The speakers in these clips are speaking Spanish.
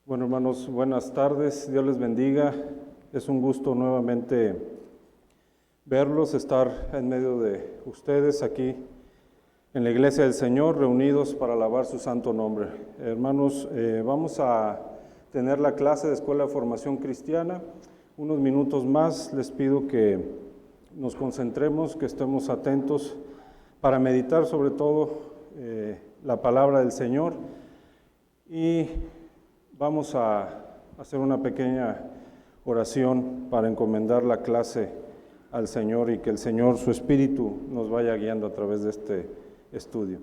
Bueno, hermanos, buenas tardes, Dios les bendiga. Es un gusto nuevamente verlos, estar en medio de ustedes aquí en la Iglesia del Señor, reunidos para alabar su santo nombre. Hermanos, vamos a tener la clase de Escuela de Formación Cristiana. Unos minutos más les pido que nos concentremos, que estemos atentos para meditar sobre todo la palabra del Señor y vamos a hacer una pequeña oración para encomendar la clase al Señor y que el Señor, su Espíritu, nos vaya guiando a través de este estudio.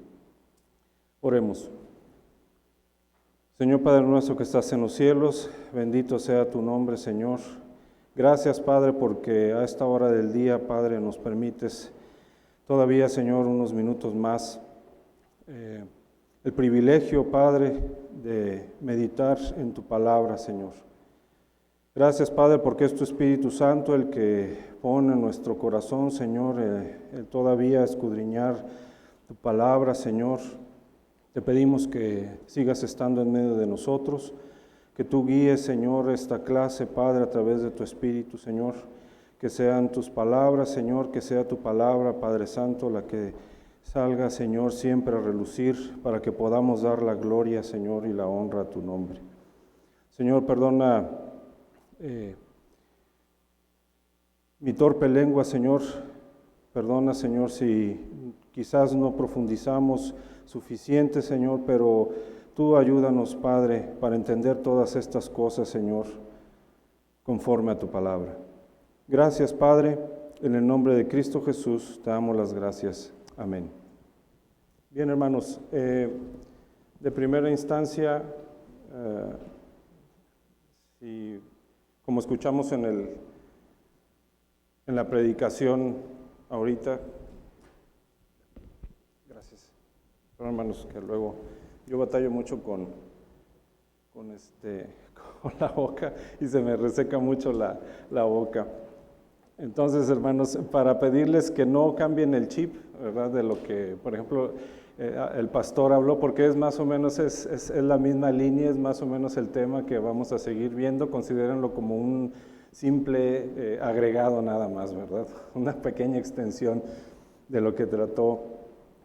Oremos. Señor Padre nuestro que estás en los cielos, bendito sea tu nombre, Señor. Gracias, Padre, porque a esta hora del día, Padre, nos permites todavía, Señor, unos minutos más el privilegio, Padre, de meditar en tu palabra, Señor. Gracias, Padre, porque es tu Espíritu Santo el que pone en nuestro corazón, Señor, el todavía escudriñar tu palabra, Señor. Te pedimos que sigas estando en medio de nosotros, que tú guíes, Señor, esta clase, Padre, a través de tu Espíritu, Señor. Que sean tus palabras, Señor, que sea tu palabra, Padre Santo, la que salga, Señor, siempre a relucir para que podamos dar la gloria, Señor, y la honra a tu nombre. Señor, perdona mi torpe lengua, Señor. Perdona, Señor, si quizás no profundizamos suficiente, Señor, pero tú ayúdanos, Padre, para entender todas estas cosas, Señor, conforme a tu palabra. Gracias, Padre, en el nombre de Cristo Jesús, te damos las gracias. Amén. Bien, hermanos, de primera instancia, como escuchamos en la predicación ahorita, gracias. Pero, hermanos, que luego yo batallo mucho con la boca y se me reseca mucho la boca. Entonces, hermanos, para pedirles que no cambien el chip, ¿verdad? De lo que, por ejemplo, el pastor habló, porque es más o menos, es la misma línea, es más o menos el tema que vamos a seguir viendo. Considérenlo como un simple agregado nada más, ¿verdad? Una pequeña extensión de lo que trató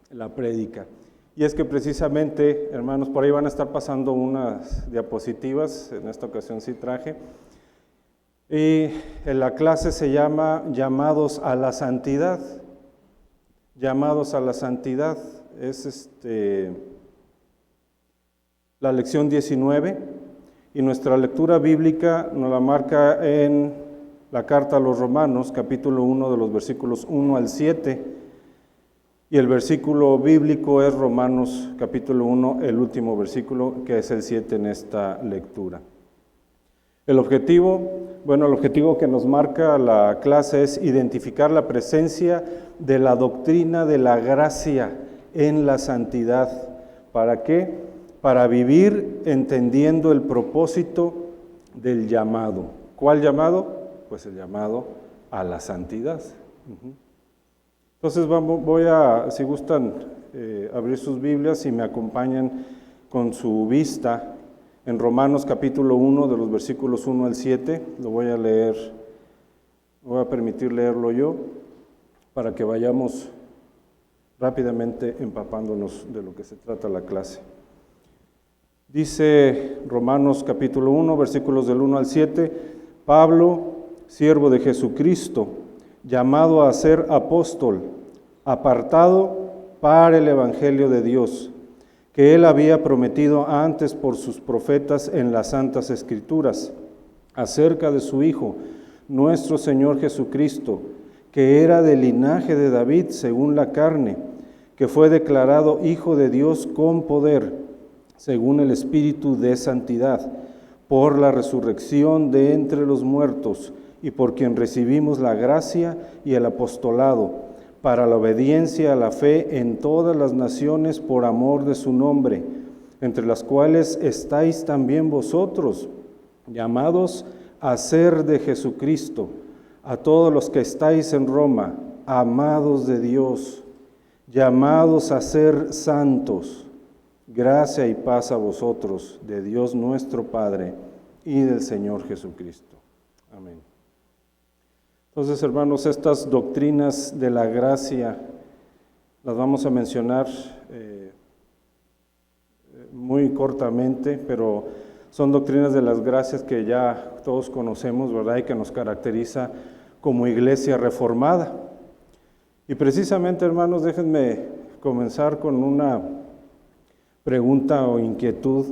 la prédica. Y es que precisamente, hermanos, por ahí van a estar pasando unas diapositivas, en esta ocasión sí traje, y en la clase se llama Llamados a la Santidad. Llamados a la Santidad. Es la lección 19 y nuestra lectura bíblica nos la marca en la carta a los Romanos, capítulo 1, de los versículos 1 al 7. Y el versículo bíblico es Romanos, capítulo 1, el último versículo, que es el 7 en esta lectura. El objetivo que nos marca la clase es identificar la presencia de la doctrina de la gracia en la santidad. ¿Para qué? Para vivir entendiendo el propósito del llamado. ¿Cuál llamado? Pues el llamado a la santidad. Entonces voy a, si gustan, abrir sus Biblias y me acompañan con su vista en Romanos capítulo 1, de los versículos 1 al 7, lo voy a leer, voy a permitir leerlo yo, para que vayamos rápidamente empapándonos de lo que se trata la clase. Dice Romanos capítulo 1, versículos del 1 al 7, Pablo, siervo de Jesucristo, llamado a ser apóstol, apartado para el Evangelio de Dios, que él había prometido antes por sus profetas en las Santas Escrituras, acerca de su Hijo, nuestro Señor Jesucristo, que era del linaje de David según la carne, que fue declarado Hijo de Dios con poder, según el Espíritu de santidad, por la resurrección de entre los muertos, y por quien recibimos la gracia y el apostolado, para la obediencia a la fe en todas las naciones por amor de su nombre, entre las cuales estáis también vosotros, llamados a ser de Jesucristo, a todos los que estáis en Roma, amados de Dios, llamados a ser santos, Gracia y paz a vosotros, de Dios nuestro Padre y del Señor Jesucristo. Amén. Entonces, hermanos, estas doctrinas de la gracia las vamos a mencionar muy cortamente, pero son doctrinas de las gracias que ya todos conocemos, ¿verdad? Y que nos caracteriza como iglesia reformada. Y precisamente, hermanos, déjenme comenzar con una pregunta o inquietud.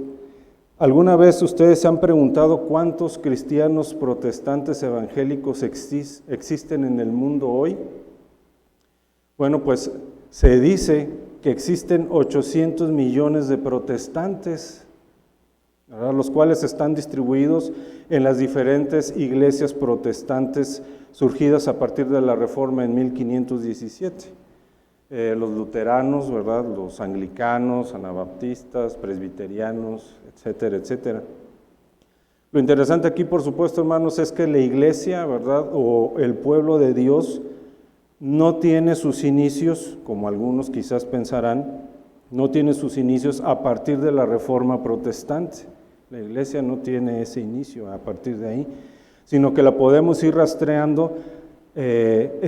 ¿Alguna vez ustedes se han preguntado cuántos cristianos protestantes evangélicos existen en el mundo hoy? Bueno, pues se dice que existen 800 millones de protestantes, ¿verdad?, los cuales están distribuidos en las diferentes iglesias protestantes surgidas a partir de la Reforma en 1517. Los luteranos, ¿verdad?, los anglicanos, anabaptistas, presbiterianos, etcétera, etcétera. Lo interesante aquí, por supuesto, hermanos, es que la iglesia, ¿verdad?, o el pueblo de Dios no tiene sus inicios, como algunos quizás pensarán, no tiene sus inicios a partir de la Reforma protestante. La iglesia no tiene ese inicio a partir de ahí, sino que la podemos ir rastreando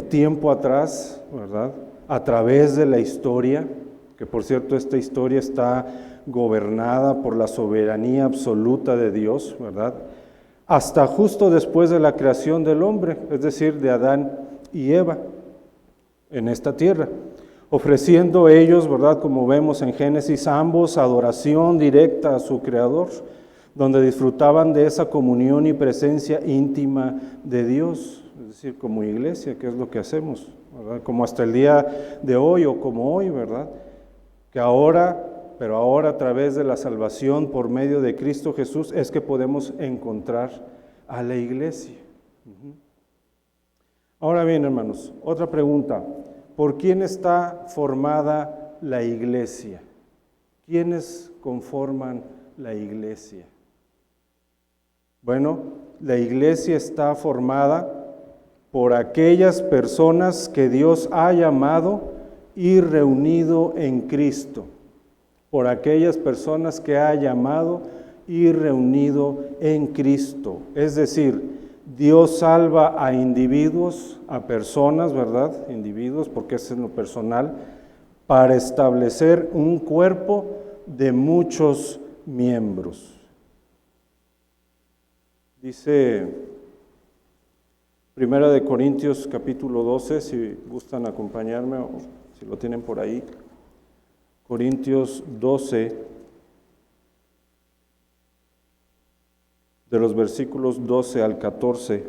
tiempo atrás, ¿verdad?, a través de la historia, que por cierto esta historia está gobernada por la soberanía absoluta de Dios, ¿verdad?, hasta justo después de la creación del hombre, es decir, de Adán y Eva en esta tierra, ofreciendo ellos, ¿verdad?, como vemos en Génesis, ambos adoración directa a su Creador, donde disfrutaban de esa comunión y presencia íntima de Dios, es decir, como iglesia, que es lo que hacemos, ¿verdad?, como hasta el día de hoy o como hoy, ¿verdad?, que pero ahora a través de la salvación por medio de Cristo Jesús es que podemos encontrar a la iglesia. Ahora bien, hermanos, otra pregunta: ¿por quién está formada la iglesia? ¿Quiénes conforman la iglesia? Bueno, la iglesia está formada por aquellas personas que Dios ha llamado y reunido en Cristo, por aquellas personas que ha llamado y reunido en Cristo. Es decir, Dios salva a individuos, a personas, ¿verdad? Individuos, porque es en lo personal, para establecer un cuerpo de muchos miembros. Dice Primera de Corintios capítulo 12, si gustan acompañarme o si lo tienen por ahí. Corintios 12, de los versículos 12 al 14.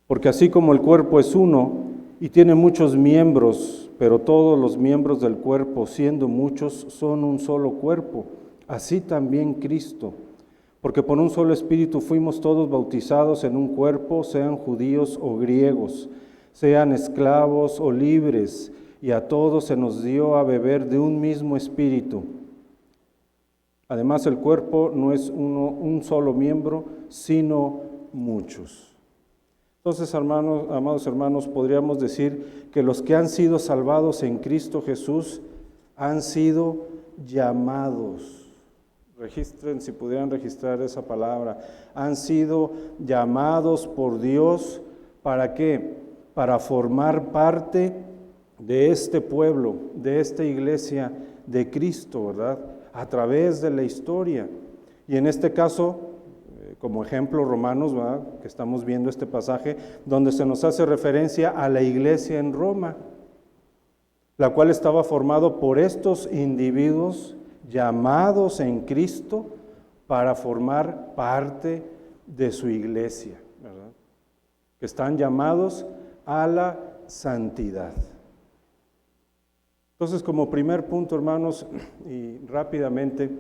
Porque así como el cuerpo es uno y tiene muchos miembros, pero todos los miembros del cuerpo, siendo muchos, son un solo cuerpo, así también Cristo. Porque por un solo espíritu fuimos todos bautizados en un cuerpo, sean judíos o griegos, sean esclavos o libres, y a todos se nos dio a beber de un mismo espíritu. Además, el cuerpo no es un solo miembro, sino muchos. Entonces, amados hermanos, podríamos decir que los que han sido salvados en Cristo Jesús han sido llamados. Registren, si pudieran registrar esa palabra. Han sido llamados por Dios, ¿para qué? Para formar parte de este pueblo, de esta iglesia de Cristo, ¿verdad?, a través de la historia. Y en este caso, como ejemplo, Romanos, ¿verdad?, que estamos viendo este pasaje, donde se nos hace referencia a la iglesia en Roma, la cual estaba formado por estos individuos llamados en Cristo para formar parte de su iglesia, ¿verdad?, que están llamados a la santidad. Entonces, como primer punto, hermanos, y rápidamente,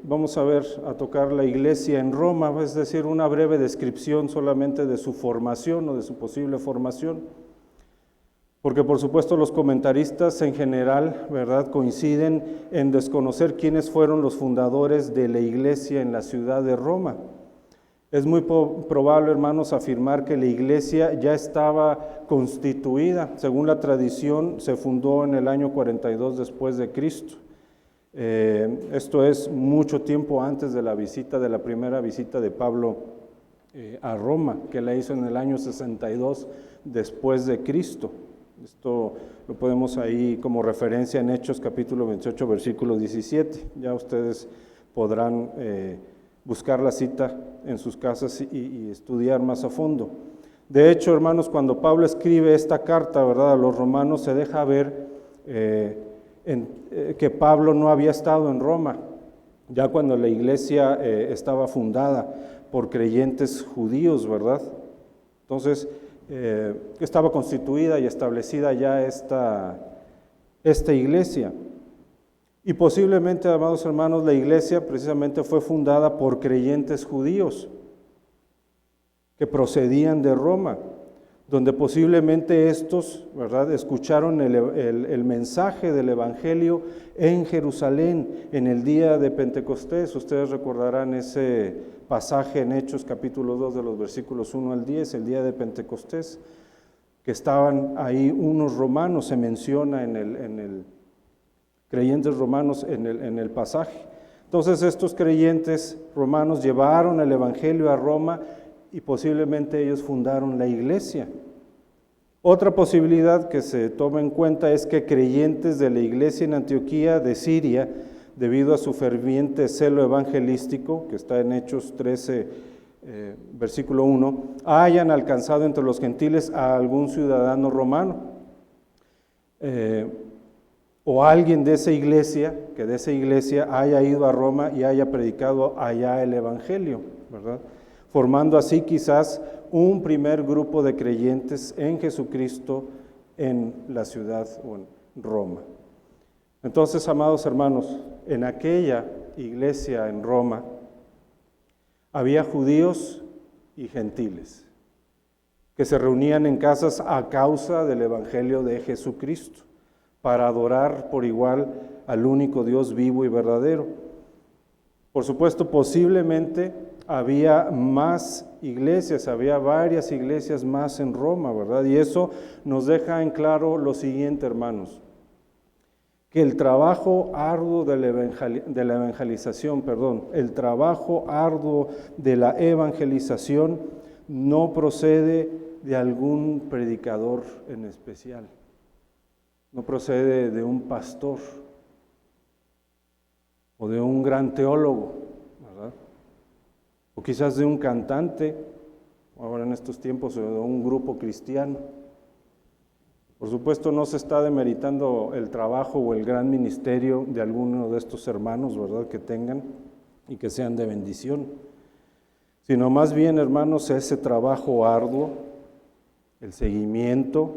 vamos a tocar la iglesia en Roma, es decir, una breve descripción solamente de su formación o de su posible formación, porque por supuesto los comentaristas en general, ¿verdad?, coinciden en desconocer quiénes fueron los fundadores de la iglesia en la ciudad de Roma. Es muy probable, hermanos, afirmar que la iglesia ya estaba constituida. Según la tradición, se fundó en el año 42 después de Cristo. Esto es mucho tiempo antes de la primera visita de Pablo a Roma, que la hizo en el año 62 después de Cristo. Esto lo podemos ahí como referencia en Hechos capítulo 28, versículo 17. Ya ustedes podrán buscar la cita en sus casas y estudiar más a fondo. De hecho, hermanos, cuando Pablo escribe esta carta, ¿verdad?, a los romanos, se deja ver que Pablo no había estado en Roma, ya cuando la iglesia estaba fundada por creyentes judíos, ¿verdad? Entonces, estaba constituida y establecida ya esta iglesia. Y posiblemente, amados hermanos, la iglesia precisamente fue fundada por creyentes judíos que procedían de Roma, donde posiblemente estos, ¿verdad?, escucharon el mensaje del Evangelio en Jerusalén en el día de Pentecostés. Ustedes recordarán ese pasaje en Hechos capítulo 2 de los versículos 1 al 10, el día de Pentecostés, que estaban ahí unos romanos, se menciona en el creyentes romanos en el pasaje. Entonces estos creyentes romanos llevaron el Evangelio a Roma y posiblemente ellos fundaron la iglesia. Otra posibilidad que se toma en cuenta es que creyentes de la iglesia en Antioquía de Siria, debido a su ferviente celo evangelístico, que está en Hechos 13, versículo 1, hayan alcanzado entre los gentiles a algún ciudadano romano, o alguien de esa iglesia, que de esa iglesia haya ido a Roma y haya predicado allá el Evangelio, ¿verdad?, formando así quizás un primer grupo de creyentes en Jesucristo en la ciudad o en Roma. Entonces, amados hermanos, en aquella iglesia en Roma había judíos y gentiles que se reunían en casas a causa del Evangelio de Jesucristo, para adorar por igual al único Dios vivo y verdadero. Por supuesto, posiblemente había más iglesias, había varias iglesias más en Roma, ¿verdad? Y eso nos deja en claro lo siguiente, hermanos, que el trabajo arduo de la evangelización, el trabajo arduo de la evangelización no procede de algún predicador en especial, no procede de un pastor o de un gran teólogo, ¿verdad?, o quizás de un cantante, ahora en estos tiempos, o de un grupo cristiano. Por supuesto, no se está demeritando el trabajo o el gran ministerio de alguno de estos hermanos, ¿verdad?, que tengan y que sean de bendición, sino más bien, hermanos, ese trabajo arduo, el seguimiento,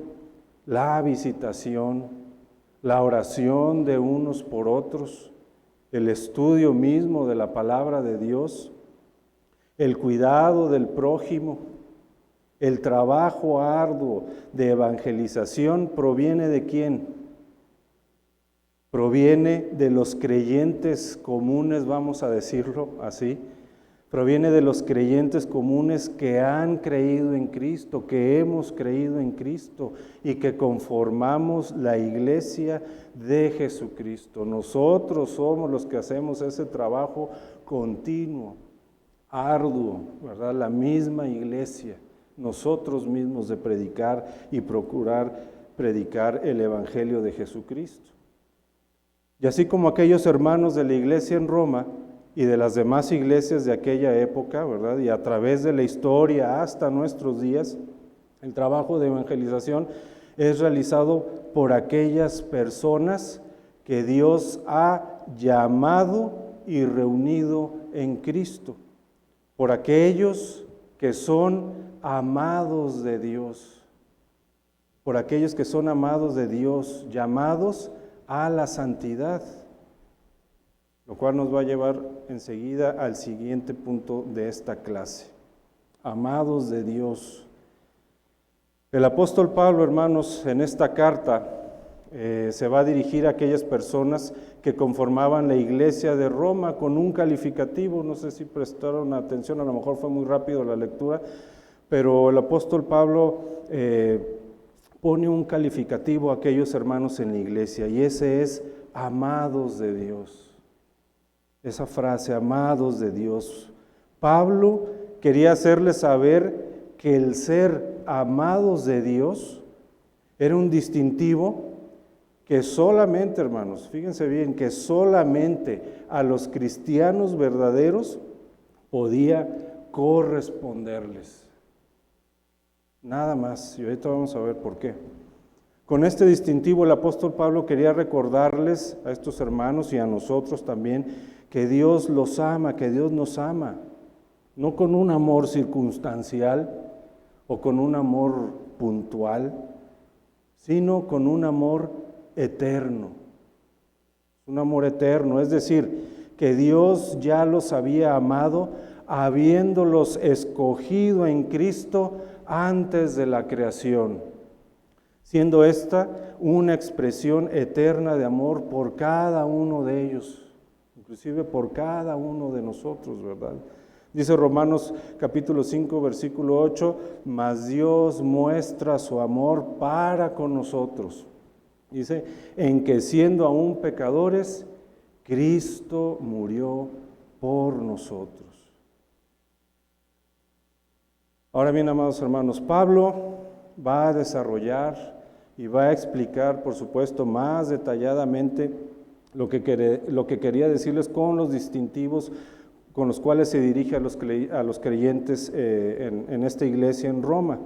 la visitación, la oración de unos por otros, el estudio mismo de la palabra de Dios, el cuidado del prójimo, el trabajo arduo de evangelización proviene ¿de quién? Proviene de los creyentes comunes, vamos a decirlo así. Proviene de los creyentes comunes que han creído en Cristo, que hemos creído en Cristo y que conformamos la iglesia de Jesucristo. Nosotros somos los que hacemos ese trabajo continuo, arduo, ¿verdad? La misma iglesia, nosotros mismos, de predicar y procurar predicar el Evangelio de Jesucristo. Y así como aquellos hermanos de la iglesia en Roma y de las demás iglesias de aquella época, ¿verdad?, y a través de la historia hasta nuestros días, el trabajo de evangelización es realizado por aquellas personas que Dios ha llamado y reunido en Cristo, por aquellos que son amados de Dios, por aquellos que son amados de Dios, llamados a la santidad, lo cual nos va a llevar enseguida al siguiente punto de esta clase. Amados de Dios. El apóstol Pablo, hermanos, en esta carta se va a dirigir a aquellas personas que conformaban la iglesia de Roma con un calificativo. No sé si prestaron atención, a lo mejor fue muy rápido la lectura, pero el apóstol Pablo pone un calificativo a aquellos hermanos en la iglesia, y ese es amados de Dios. Esa frase, amados de Dios. Pablo quería hacerles saber que el ser amados de Dios era un distintivo que solamente, hermanos, fíjense bien, que solamente a los cristianos verdaderos podía corresponderles. Nada más, y ahorita vamos a ver por qué. Con este distintivo el apóstol Pablo quería recordarles a estos hermanos y a nosotros también que Dios los ama, que Dios nos ama, no con un amor circunstancial o con un amor puntual, sino con un amor eterno, un amor eterno, es decir, que Dios ya los había amado habiéndolos escogido en Cristo antes de la creación, siendo esta una expresión eterna de amor por cada uno de ellos, inclusive por cada uno de nosotros, ¿verdad? Dice Romanos capítulo 5, versículo 8, mas Dios muestra su amor para con nosotros. Dice, en que siendo aún pecadores, Cristo murió por nosotros. Ahora bien, amados hermanos, Pablo va a desarrollar y va a explicar, por supuesto, más detalladamente lo que quería decirles con los distintivos con los cuales se dirige a los creyentes en esta iglesia en Roma.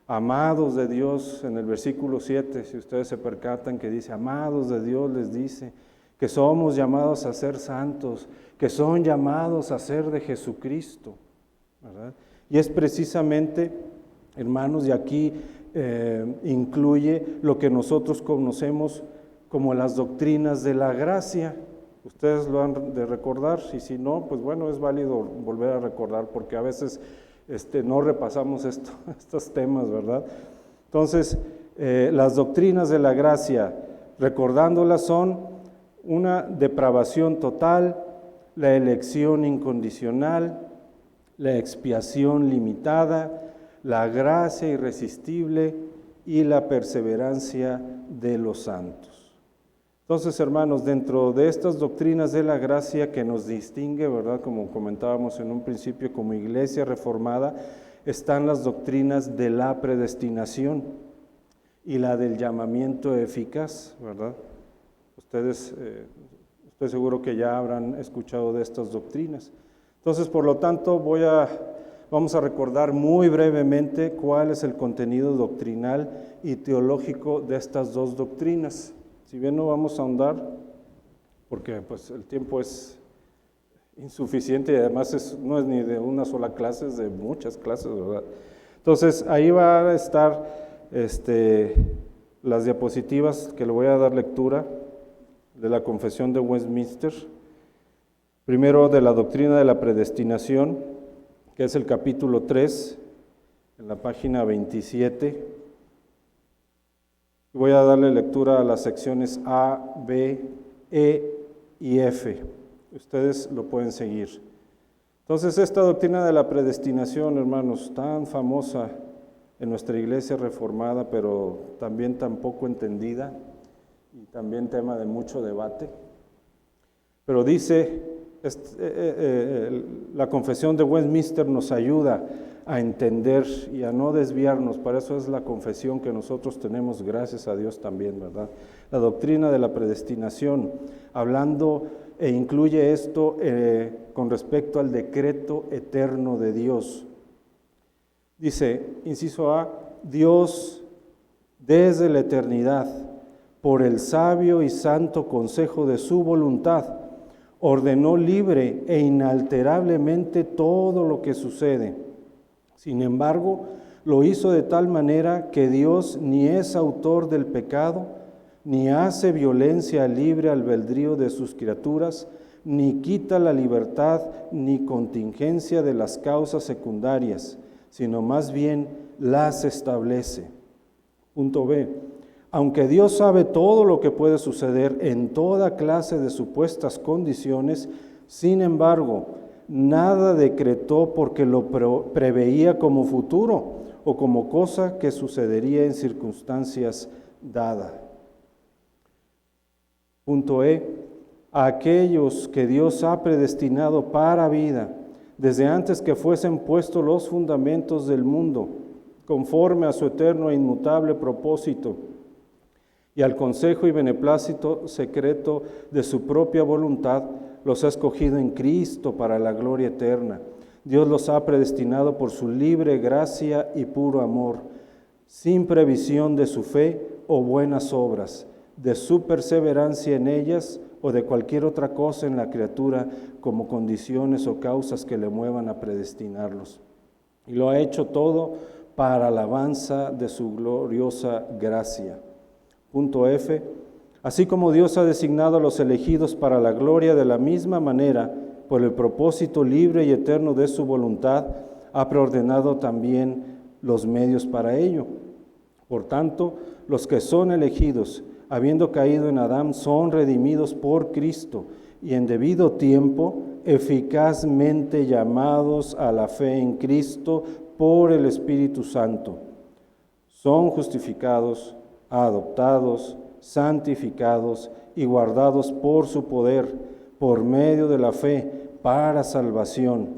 Amados de Dios, en el versículo 7, si ustedes se percatan que dice, amados de Dios, les dice que somos llamados a ser santos, que son llamados a ser de Jesucristo, ¿verdad? Y es precisamente, hermanos, y aquí incluye lo que nosotros conocemos como las doctrinas de la gracia. Ustedes lo han de recordar, y si no, pues bueno, es válido volver a recordar, porque a veces no repasamos estos temas, ¿verdad? Entonces, las doctrinas de la gracia, recordándolas, son una depravación total, la elección incondicional, la expiación limitada, la gracia irresistible y la perseverancia de los santos. Entonces, hermanos, dentro de estas doctrinas de la gracia que nos distingue, ¿verdad? Como comentábamos en un principio, como iglesia reformada, están las doctrinas de la predestinación y la del llamamiento eficaz, ¿verdad? Ustedes, estoy seguro que ya habrán escuchado de estas doctrinas. Entonces, por lo tanto, vamos a recordar muy brevemente cuál es el contenido doctrinal y teológico de estas dos doctrinas. Si bien no vamos a ahondar, porque pues el tiempo es insuficiente y además no es ni de una sola clase, es de muchas clases, ¿verdad? Entonces, ahí va a estar las diapositivas que le voy a dar lectura de la Confesión de Westminster. Primero, de la doctrina de la predestinación, que es el capítulo 3, en la página 27. Voy a darle lectura a las secciones A, B, E y F. Ustedes lo pueden seguir. Entonces, esta doctrina de la predestinación, hermanos, tan famosa en nuestra iglesia reformada, pero también tan poco entendida y también tema de mucho debate. Pero dice, la Confesión de Westminster nos ayuda a entender y a no desviarnos. Para eso es la confesión que nosotros tenemos, gracias a Dios también, ¿verdad? La doctrina de la predestinación, hablando e incluye esto con respecto al decreto eterno de Dios. Dice, inciso A, Dios desde la eternidad, por el sabio y santo consejo de su voluntad, ordenó libre e inalterablemente todo lo que sucede. Sin embargo, lo hizo de tal manera que Dios ni es autor del pecado, ni hace violencia al libre albedrío de sus criaturas, ni quita la libertad ni contingencia de las causas secundarias, sino más bien las establece. Punto B. Aunque Dios sabe todo lo que puede suceder en toda clase de supuestas condiciones, sin embargo, nada decretó porque lo preveía como futuro o como cosa que sucedería en circunstancias dadas. Punto E. A aquellos que Dios ha predestinado para vida, desde antes que fuesen puestos los fundamentos del mundo, conforme a su eterno e inmutable propósito, y al consejo y beneplácito secreto de su propia voluntad, los ha escogido en Cristo para la gloria eterna. Dios los ha predestinado por su libre gracia y puro amor, sin previsión de su fe o buenas obras, de su perseverancia en ellas o de cualquier otra cosa en la criatura como condiciones o causas que le muevan a predestinarlos. Y lo ha hecho todo para alabanza de su gloriosa gracia. Punto F. Así como Dios ha designado a los elegidos para la gloria, de la misma manera, por el propósito libre y eterno de su voluntad, ha preordenado también los medios para ello. Por tanto, los que son elegidos, habiendo caído en Adán, son redimidos por Cristo y en debido tiempo, eficazmente llamados a la fe en Cristo por el Espíritu Santo. Son justificados, adoptados, santificados y guardados por su poder, por medio de la fe, para salvación.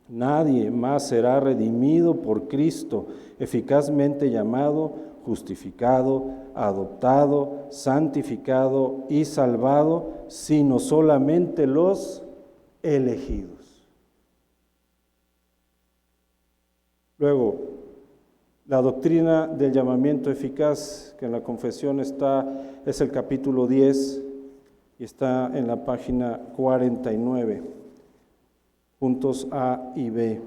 Nadie más será redimido por Cristo, eficazmente llamado, justificado, adoptado, santificado y salvado, sino solamente los elegidos. Luego, la doctrina del llamamiento eficaz, que en la confesión es el capítulo 10 y está en la página 49, puntos A y B.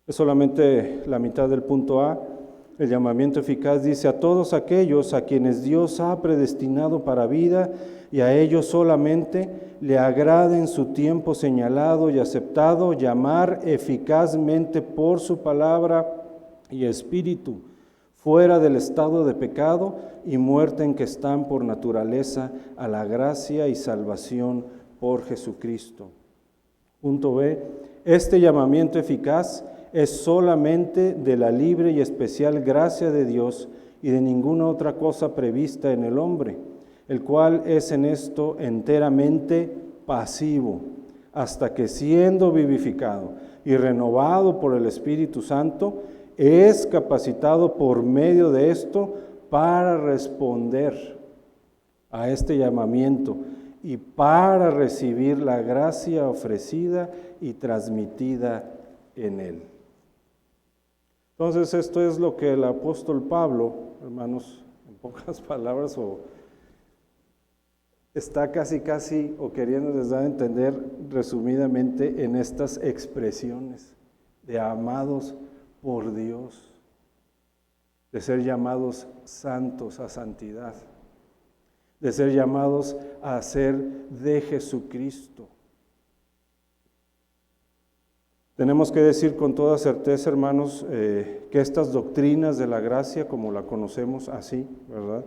Es solamente la mitad del punto A. El llamamiento eficaz dice: a todos aquellos a quienes Dios ha predestinado para vida y a ellos solamente le agrada en su tiempo señalado y aceptado llamar eficazmente por su palabra y espíritu, fuera del estado de pecado y muerte en que están por naturaleza, a la gracia y salvación por Jesucristo. Punto B. Este llamamiento eficaz es solamente de la libre y especial gracia de Dios y de ninguna otra cosa prevista en el hombre, el cual es en esto enteramente pasivo, hasta que siendo vivificado y renovado por el Espíritu Santo, es capacitado por medio de esto para responder a este llamamiento y para recibir la gracia ofrecida y transmitida en él. Entonces, esto es lo que el apóstol Pablo, hermanos, en pocas palabras, está casi o queriéndoles dar a entender resumidamente en estas expresiones de amados por Dios, de ser llamados santos a santidad, de ser llamados a ser de Jesucristo. Tenemos que decir con toda certeza, hermanos, que estas doctrinas de la gracia, como la conocemos así, ¿verdad?,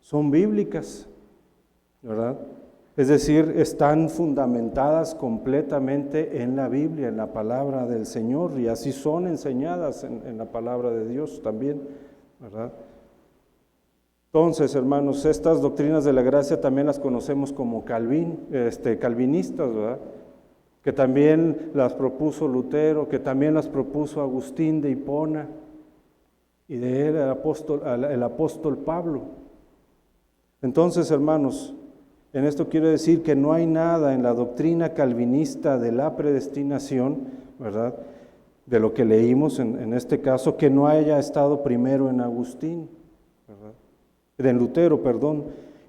son bíblicas, ¿verdad? Es decir, están fundamentadas completamente en la Biblia, en la palabra del Señor, y así son enseñadas en la palabra de Dios también, ¿verdad? Entonces, hermanos, estas doctrinas de la gracia también las conocemos como calvinistas, ¿verdad?, que también las propuso Lutero, que también las propuso Agustín de Hipona, y de él el apóstol Pablo. Entonces, hermanos, en esto quiero decir que no hay nada en la doctrina calvinista de la predestinación, ¿verdad?, de lo que leímos en este caso, que no haya estado primero en Agustín, ¿verdad?, en Lutero, perdón.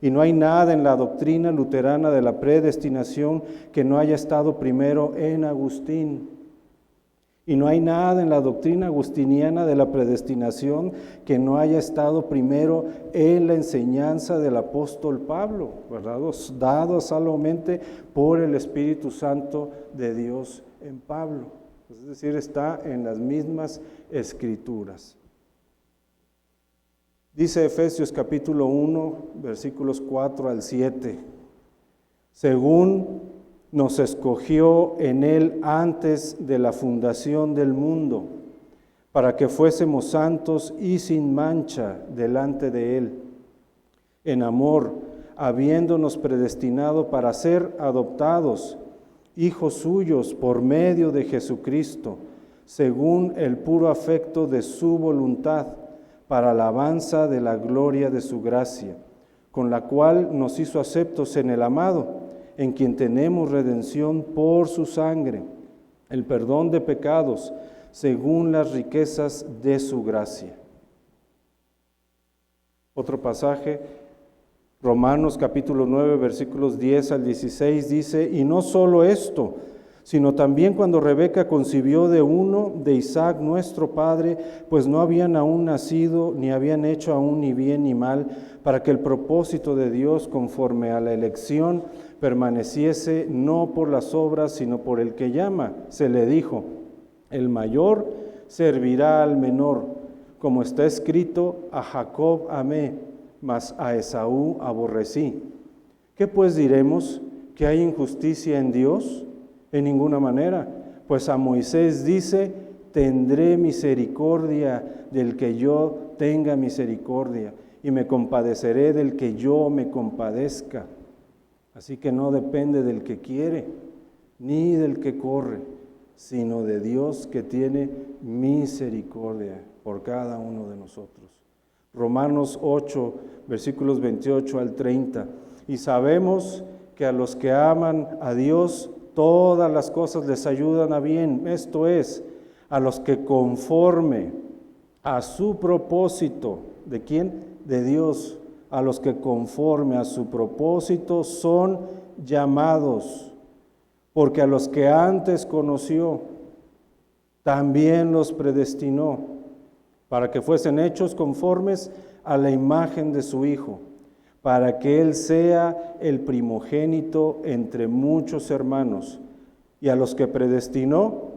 Y no hay nada en la doctrina luterana de la predestinación que no haya estado primero en Agustín. Y no hay nada en la doctrina agustiniana de la predestinación que no haya estado primero en la enseñanza del apóstol Pablo, ¿verdad?, dado solamente por el Espíritu Santo de Dios en Pablo. Es decir, está en las mismas escrituras. Dice Efesios capítulo 1, versículos 4 al 7, según nos escogió en Él antes de la fundación del mundo, para que fuésemos santos y sin mancha delante de Él, en amor, habiéndonos predestinado para ser adoptados, hijos suyos por medio de Jesucristo, según el puro afecto de su voluntad, para alabanza de la gloria de su gracia, con la cual nos hizo aceptos en el amado, en quien tenemos redención por su sangre, el perdón de pecados, según las riquezas de su gracia. Otro pasaje, Romanos capítulo 9, versículos 10 al 16, dice, y no solo esto, sino también cuando Rebeca concibió de uno, de Isaac nuestro padre, pues no habían aún nacido, ni habían hecho aún ni bien ni mal, para que el propósito de Dios conforme a la elección permaneciese no por las obras, sino por el que llama. Se le dijo, el mayor servirá al menor, como está escrito, a Jacob amé, mas a Esaú aborrecí. ¿Qué pues diremos? ¿Que hay injusticia en Dios? En ninguna manera, pues a Moisés dice, tendré misericordia del que yo tenga misericordia, y me compadeceré del que yo me compadezca. Así que no depende del que quiere, ni del que corre, sino de Dios que tiene misericordia por cada uno de nosotros. Romanos 8, versículos 28 al 30. Y sabemos que a los que aman a Dios, todas las cosas les ayudan a bien, esto es, a los que conforme a su propósito, ¿de quién? De Dios, a los que conforme a su propósito son llamados, porque a los que antes conoció, también los predestinó, para que fuesen hechos conformes a la imagen de su Hijo, para que Él sea el primogénito entre muchos hermanos. Y a los que predestinó,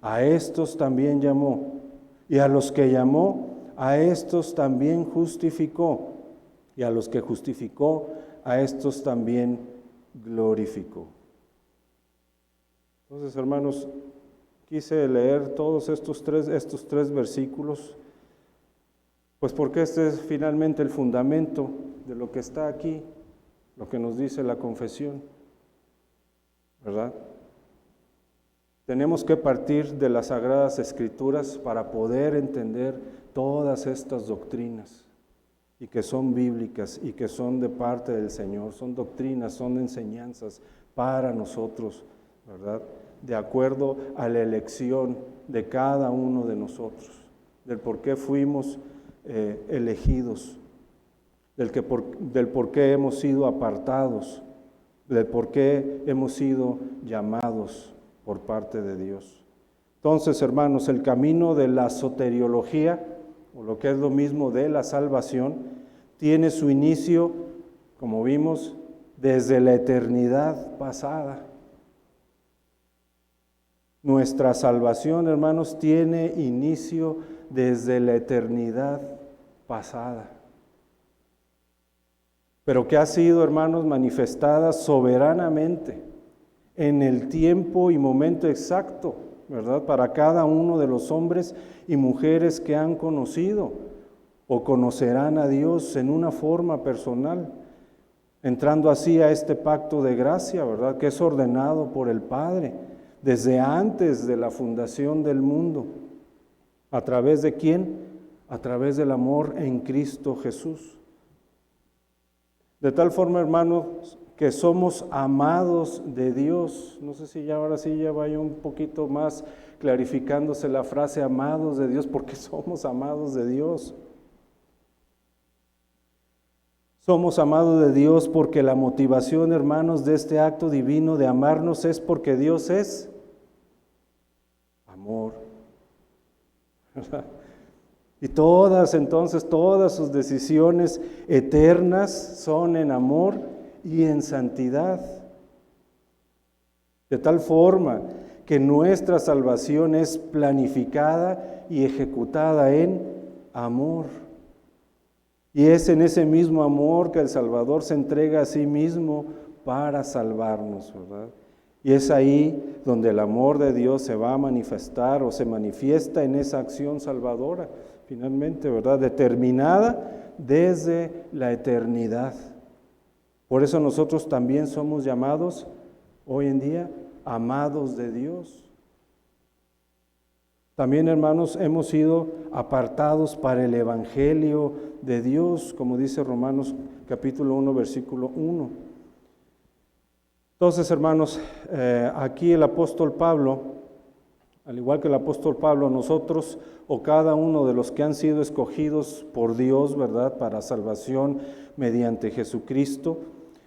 a estos también llamó. Y a los que llamó, a estos también justificó. Y a los que justificó, a estos también glorificó. Entonces, hermanos, quise leer todos estos tres versículos, pues porque este es finalmente el fundamento de lo que está aquí, lo que nos dice la confesión, ¿verdad? Tenemos que partir de las Sagradas Escrituras para poder entender todas estas doctrinas, y que son bíblicas, y que son de parte del Señor, son doctrinas, son enseñanzas para nosotros, ¿verdad? De acuerdo a la elección de cada uno de nosotros, del por qué fuimos elegidos, del por qué hemos sido apartados, del por qué hemos sido llamados por parte de Dios. Entonces, hermanos, el camino de la soteriología, o lo que es lo mismo de la salvación, tiene su inicio, como vimos, desde la eternidad pasada. Nuestra salvación, hermanos, tiene inicio desde la eternidad pasada, pero que ha sido, hermanos, manifestada soberanamente en el tiempo y momento exacto, ¿verdad? Para cada uno de los hombres y mujeres que han conocido o conocerán a Dios en una forma personal, entrando así a este pacto de gracia, ¿verdad? Que es ordenado por el Padre desde antes de la fundación del mundo. ¿A través de quién? A través del amor en Cristo Jesús. De tal forma, hermanos, que somos amados de Dios. No sé si ya ahora sí ya vaya un poquito más clarificándose la frase amados de Dios, porque somos amados de Dios. Somos amados de Dios porque la motivación, hermanos, de este acto divino de amarnos es porque Dios es amor. Y todas sus decisiones eternas son en amor y en santidad. De tal forma que nuestra salvación es planificada y ejecutada en amor. Y es en ese mismo amor que el Salvador se entrega a sí mismo para salvarnos, ¿verdad? Y es ahí donde el amor de Dios se va a manifestar o se manifiesta en esa acción salvadora, finalmente, ¿verdad? Determinada desde la eternidad. Por eso nosotros también somos llamados hoy en día amados de Dios. También, hermanos, hemos sido apartados para el Evangelio de Dios, como dice Romanos capítulo 1, versículo 1. Entonces, hermanos, aquí el apóstol Pablo, al igual que el apóstol Pablo, nosotros o cada uno de los que han sido escogidos por Dios, ¿verdad?, para salvación mediante Jesucristo,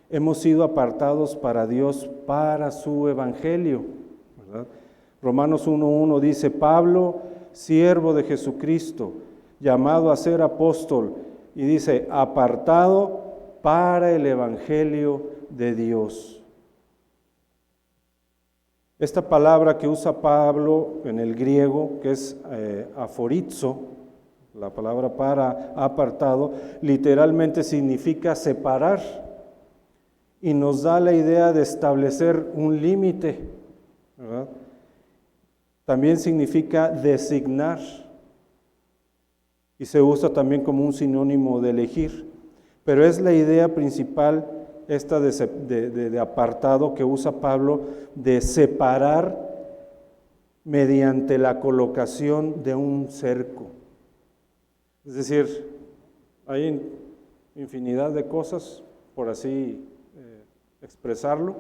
hemos sido apartados para Dios, para su Evangelio, ¿verdad? Romanos 1:1 dice, Pablo, siervo de Jesucristo, llamado a ser apóstol, y dice, apartado para el Evangelio de Dios. Esta palabra que usa Pablo en el griego, que es aforizo, la palabra para apartado, literalmente significa separar y nos da la idea de establecer un límite, ¿verdad? También significa designar y se usa también como un sinónimo de elegir, pero es la idea principal esta de apartado que usa Pablo, de separar mediante la colocación de un cerco. Es decir, hay infinidad de cosas, por así expresarlo,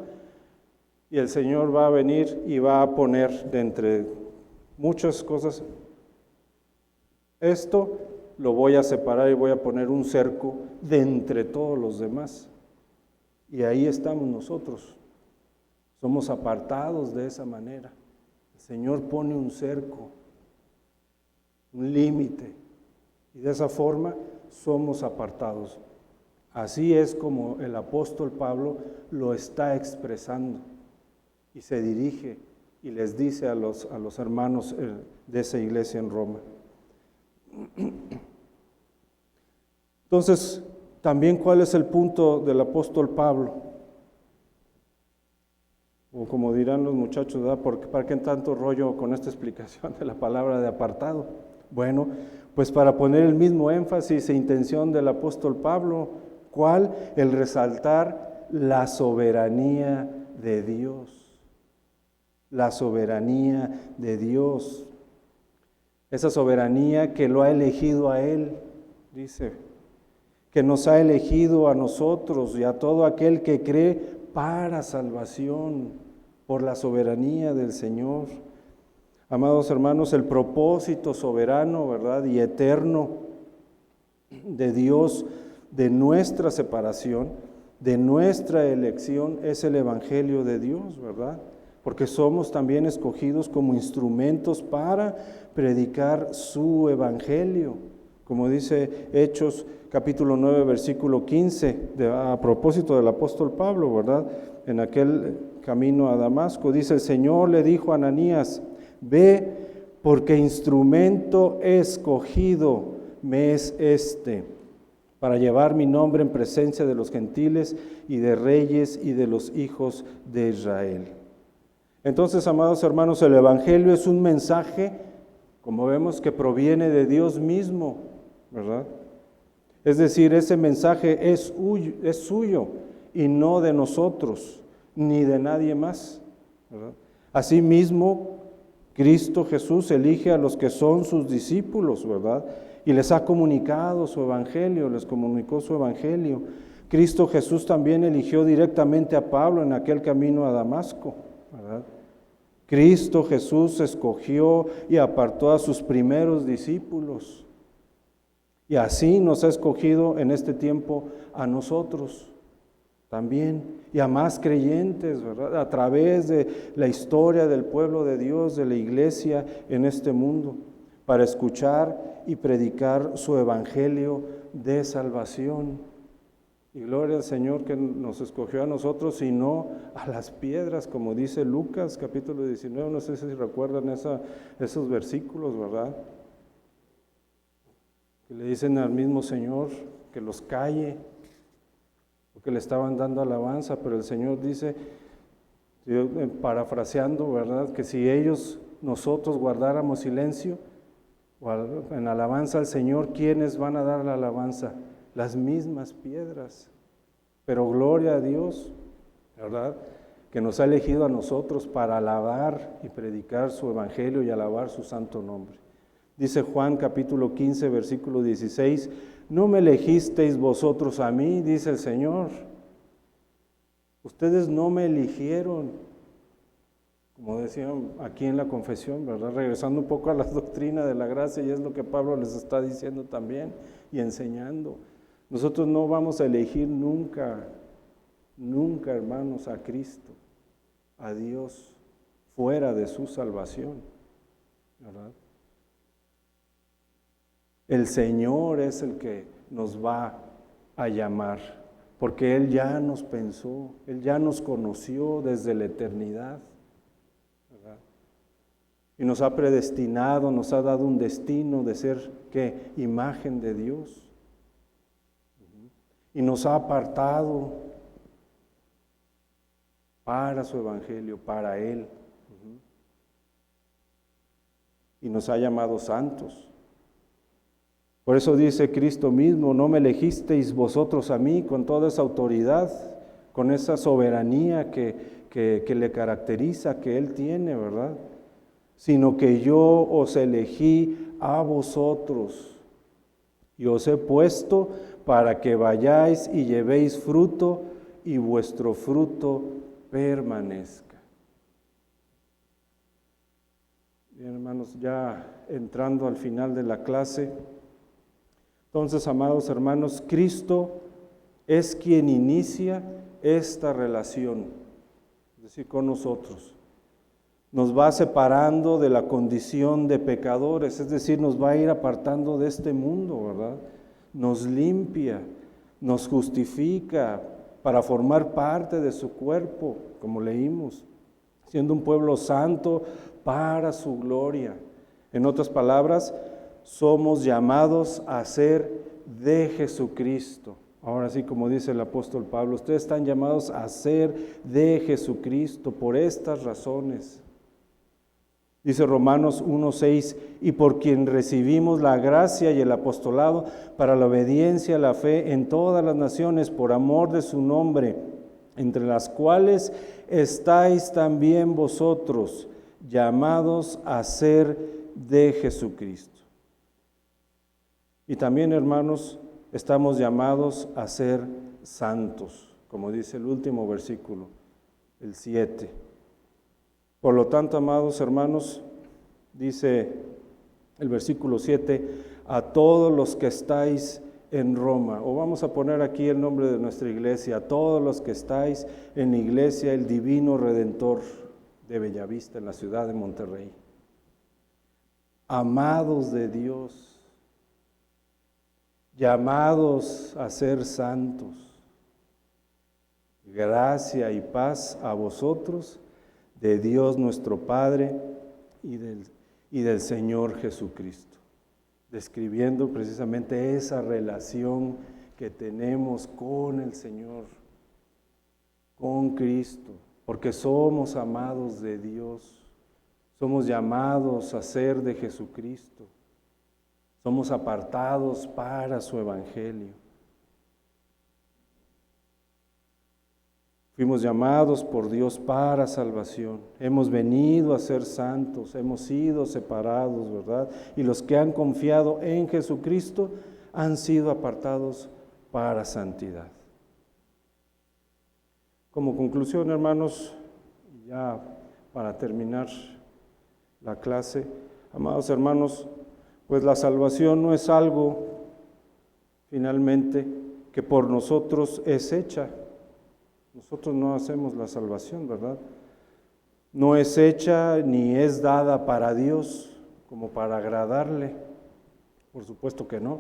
y el Señor va a venir y va a poner de entre muchas cosas, esto lo voy a separar y voy a poner un cerco de entre todos los demás. Y ahí estamos nosotros, somos apartados de esa manera. El Señor pone un cerco, un límite, y de esa forma somos apartados. Así es como el apóstol Pablo lo está expresando y se dirige y les dice a los hermanos de esa iglesia en Roma. Entonces, también, ¿cuál es el punto del apóstol Pablo? O como dirán los muchachos, ¿verdad? ¿Para qué tanto rollo con esta explicación de la palabra de apartado? Bueno, pues para poner el mismo énfasis e intención del apóstol Pablo, ¿cuál? El resaltar la soberanía de Dios. La soberanía de Dios. Esa soberanía que lo ha elegido a Él, dice, que nos ha elegido a nosotros y a todo aquel que cree para salvación por la soberanía del Señor. Amados hermanos, el propósito soberano, ¿verdad?, y eterno de Dios, de nuestra separación, de nuestra elección, es el Evangelio de Dios, ¿verdad? Porque somos también escogidos como instrumentos para predicar su Evangelio. Como dice Hechos capítulo 9, versículo 15, a propósito del apóstol Pablo, ¿verdad? En aquel camino a Damasco, dice, el Señor le dijo a Ananías, ve, porque instrumento escogido me es este, para llevar mi nombre en presencia de los gentiles y de reyes y de los hijos de Israel. Entonces, amados hermanos, el Evangelio es un mensaje, como vemos, que proviene de Dios mismo, ¿verdad? Es decir, ese mensaje es suyo y no de nosotros, ni de nadie más, ¿verdad? Asimismo, Cristo Jesús elige a los que son sus discípulos, ¿verdad? Y les ha comunicado su evangelio, les comunicó su evangelio. Cristo Jesús también eligió directamente a Pablo en aquel camino a Damasco, ¿verdad? Cristo Jesús escogió y apartó a sus primeros discípulos. Y así nos ha escogido en este tiempo a nosotros también, y a más creyentes, ¿verdad? A través de la historia del pueblo de Dios, de la iglesia en este mundo, para escuchar y predicar su evangelio de salvación. Y gloria al Señor que nos escogió a nosotros y no a las piedras, como dice Lucas capítulo 19, no sé si recuerdan esos versículos, ¿verdad? Que le dicen al mismo Señor que los calle, porque le estaban dando alabanza, pero el Señor dice, parafraseando, ¿verdad?, que si nosotros guardáramos silencio, o en alabanza al Señor, ¿quiénes van a dar la alabanza? Las mismas piedras. Pero gloria a Dios, ¿verdad?, que nos ha elegido a nosotros para alabar y predicar su evangelio y alabar su santo nombre. Dice Juan capítulo 15, versículo 16, no me elegisteis vosotros a mí, dice el Señor. Ustedes no me eligieron, como decían aquí en la confesión, ¿verdad? Regresando un poco a la doctrina de la gracia, y es lo que Pablo les está diciendo también y enseñando. Nosotros no vamos a elegir nunca, nunca, hermanos, a Cristo, a Dios, fuera de su salvación, ¿verdad? El Señor es el que nos va a llamar, porque Él ya nos pensó, Él ya nos conoció desde la eternidad, ¿verdad? Y nos ha predestinado, nos ha dado un destino de ser, ¿qué? Imagen de Dios. Y nos ha apartado para su evangelio, para Él. Y nos ha llamado santos. Por eso dice Cristo mismo, no me elegisteis vosotros a mí, con toda esa autoridad, con esa soberanía que le caracteriza, que Él tiene, ¿verdad? Sino que yo os elegí a vosotros y os he puesto para que vayáis y llevéis fruto y vuestro fruto permanezca. Bien, hermanos, ya entrando al final de la clase, entonces, amados hermanos, Cristo es quien inicia esta relación, es decir, con nosotros. Nos va separando de la condición de pecadores, es decir, nos va a ir apartando de este mundo, ¿verdad? Nos limpia, nos justifica para formar parte de su cuerpo, como leímos, siendo un pueblo santo para su gloria. En otras palabras, somos llamados a ser de Jesucristo. Ahora sí, como dice el apóstol Pablo, ustedes están llamados a ser de Jesucristo por estas razones. Dice Romanos 1:6, y por quien recibimos la gracia y el apostolado para la obediencia, la fe en todas las naciones, por amor de su nombre, entre las cuales estáis también vosotros, llamados a ser de Jesucristo. Y también, hermanos, estamos llamados a ser santos, como dice el último versículo, el 7. Por lo tanto, amados hermanos, dice el versículo 7, a todos los que estáis en Roma, o vamos a poner aquí el nombre de nuestra iglesia, a todos los que estáis en la iglesia El Divino Redentor de Bellavista, en la ciudad de Monterrey. Amados de Dios, llamados a ser santos, gracia y paz a vosotros, de Dios nuestro Padre y del Señor Jesucristo, describiendo precisamente esa relación que tenemos con el Señor, con Cristo, porque somos amados de Dios, somos llamados a ser de Jesucristo, somos apartados para su evangelio. Fuimos llamados por Dios para salvación. Hemos venido a ser santos, hemos sido separados, ¿verdad? Y los que han confiado en Jesucristo han sido apartados para santidad. Como conclusión, hermanos, ya para terminar la clase, amados hermanos, pues la salvación no es algo, finalmente, que por nosotros es hecha. Nosotros no hacemos la salvación, ¿verdad? No es hecha ni es dada para Dios como para agradarle. Por supuesto que no.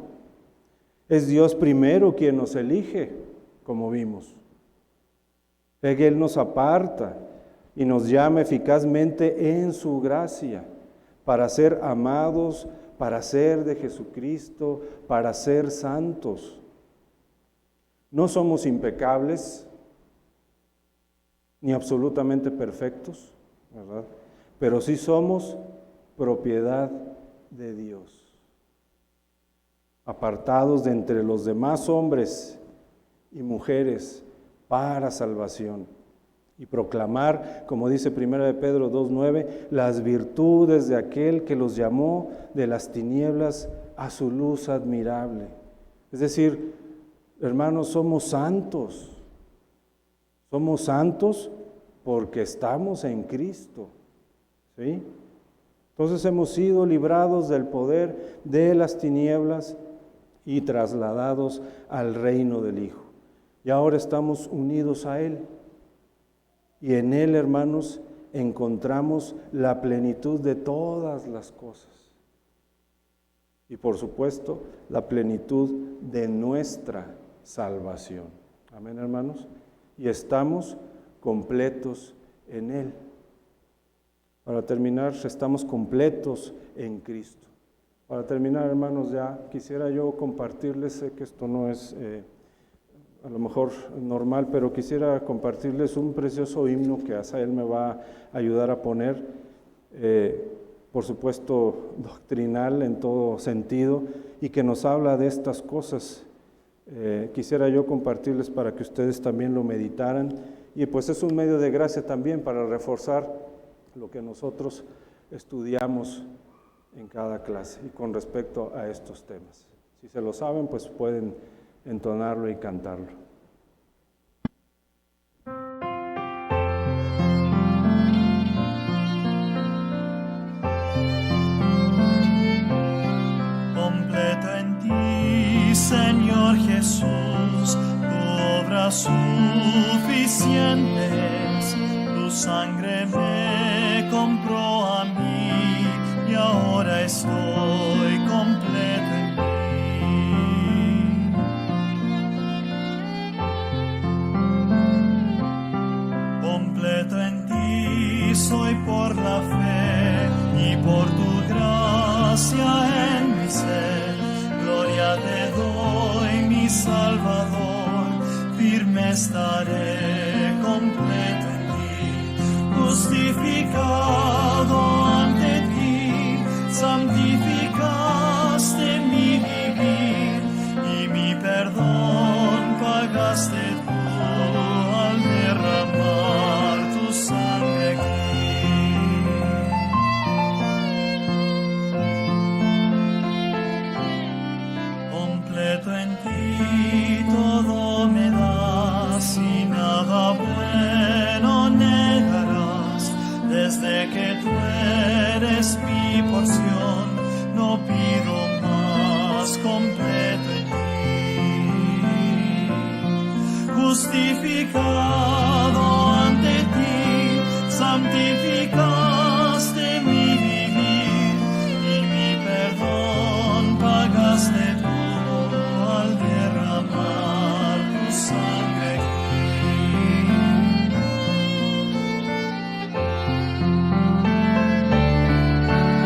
Es Dios primero quien nos elige, como vimos. Él nos aparta y nos llama eficazmente en su gracia para ser amados, para ser de Jesucristo, para ser santos. No somos impecables, ni absolutamente perfectos, ¿verdad? Pero sí somos propiedad de Dios, apartados de entre los demás hombres y mujeres para salvación, y proclamar, como dice 1 Pedro 2:9, las virtudes de aquel que los llamó de las tinieblas a su luz admirable. Es decir, hermanos, somos santos porque estamos en Cristo, ¿sí? Entonces hemos sido librados del poder de las tinieblas y trasladados al reino del Hijo. Y ahora estamos unidos a Él. Y en Él, hermanos, encontramos la plenitud de todas las cosas. Y por supuesto, la plenitud de nuestra salvación. Amén, hermanos. Y estamos completos en Él. Para terminar, estamos completos en Cristo. Para terminar, hermanos, ya quisiera yo compartirles, sé que esto no es a lo mejor normal, pero quisiera compartirles un precioso himno que Asael me va a ayudar a poner, por supuesto doctrinal en todo sentido, y que nos habla de estas cosas. Quisiera yo compartirles para que ustedes también lo meditaran, y pues es un medio de gracia también para reforzar lo que nosotros estudiamos en cada clase y con respecto a estos temas. Si se lo saben, pues pueden entonarlo y cantarlo. Completo en ti, Señor Jesús, tu obra suficientes, tu sangre me compró a mí y ahora estoy completo en ti. Completo en ti soy por la fe y por tu gracia en mi ser. Gloria te doy, mi Salvador, firme estaré, completo en ti, justificado ante ti, santificaste mi vivir y mi perdón pagaste tú al derramar tu sangre aquí. Completo en ti todo me das y nada bueno negarás. Desde que tú eres mi porción, no pido más, completo en ti. Justificado ante ti, santificaste mi vivir y mi perdón pagaste tú al derramar tu sangre aquí.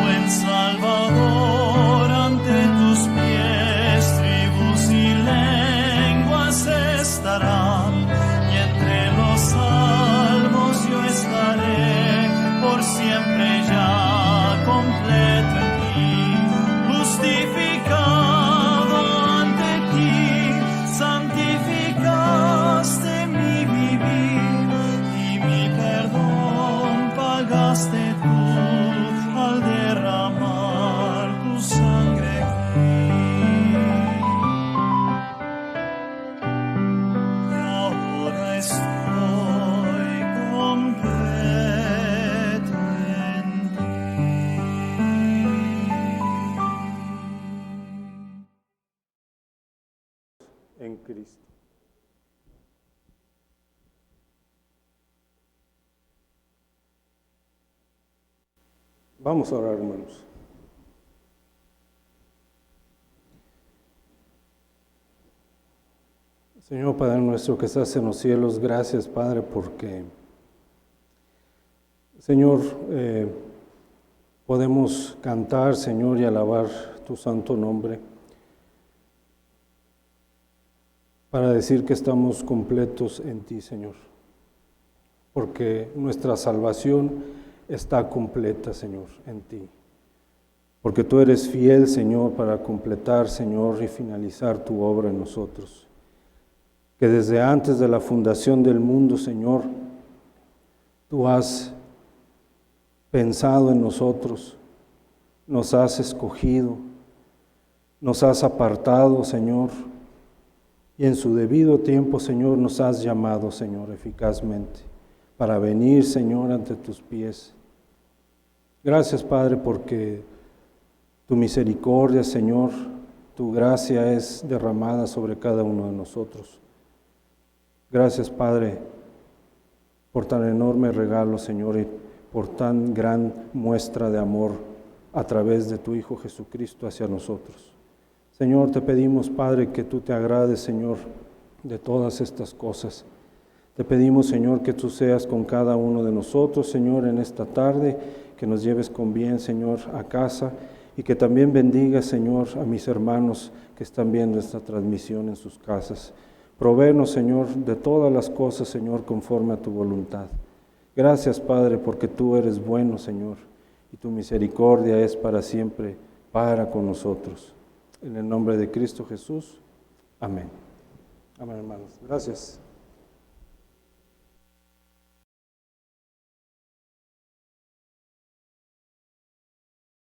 Buen Salvador, ante tus pies tribus y lenguas estarán, y entre los salvos yo estaré por siempre ya completo en ti, justificado ante ti, santificaste mi vivir y mi perdón pagaste tú al derramar tu sangre aquí. Y ahora estoy completo en ti. En Cristo. Vamos a orar, hermanos. Señor Padre nuestro que estás en los cielos, gracias Padre porque, Señor, podemos cantar, Señor, y alabar tu santo nombre. para decir que estamos completos en ti, Señor, porque nuestra salvación está completa, Señor, en ti. Porque tú eres fiel, Señor, para completar, Señor, y finalizar tu obra en nosotros. Que desde antes de la fundación del mundo, Señor, tú has pensado en nosotros, nos has escogido, nos has apartado, Señor, y en su debido tiempo, Señor, nos has llamado, Señor, eficazmente, para venir, Señor, ante tus pies. Gracias, Padre, porque tu misericordia, Señor, tu gracia es derramada sobre cada uno de nosotros. Gracias, Padre, por tan enorme regalo, Señor, y por tan gran muestra de amor a través de tu Hijo Jesucristo hacia nosotros. Señor, te pedimos, Padre, que tú te agrades, Señor, de todas estas cosas. Te pedimos, Señor, que tú seas con cada uno de nosotros, Señor, en esta tarde, que nos lleves con bien, Señor, a casa y que también bendigas, Señor, a mis hermanos que están viendo esta transmisión en sus casas. Provéenos, Señor, de todas las cosas, Señor, conforme a tu voluntad. Gracias, Padre, porque tú eres bueno, Señor, y tu misericordia es para siempre, para con nosotros. En el nombre de Cristo Jesús. Amén. Amén, hermanos. Gracias.